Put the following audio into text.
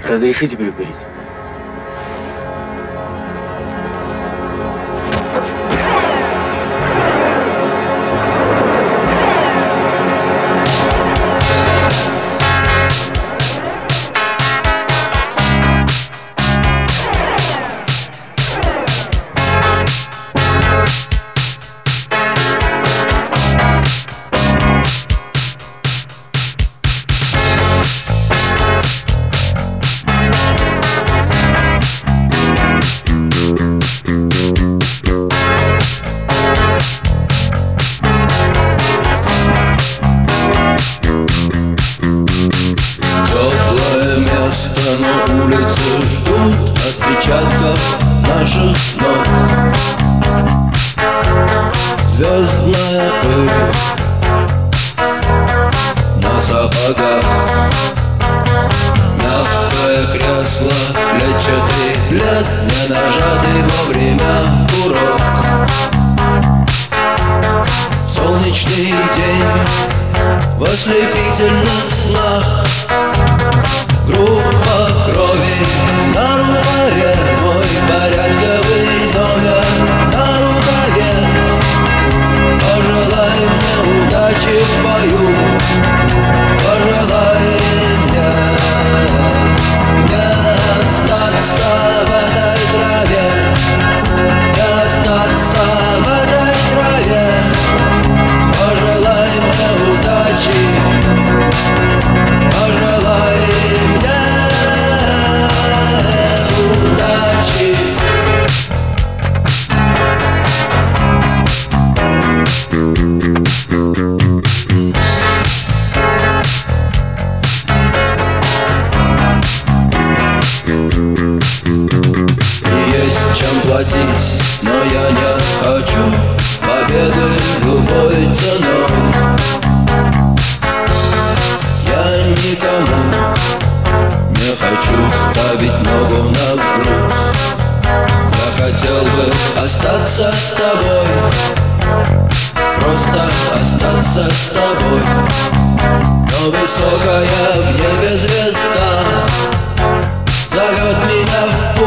Разрешите прикурить? На улице ждут отпечатков наших ног. Звездная пыль на сапогах, мягкое кресло, клетчатый плед, не нажатый во время урок. Солнечный день в ослепительных снах. Группа крови на рукаве, мой порядковый номер на рукаве. Пожелай мне удачи в бою, пожелай мне не остаться в этой траве, не остаться в этой траве. Пожелай мне удачи, пожелай мне удачи. Есть чем платить, но я не хочу победы любой ценой. Я никому не хочу ставить ногу на грудь. Я хотел бы остаться с тобой, просто остаться с тобой. Но высокая в небе звезда зовет меня в путь.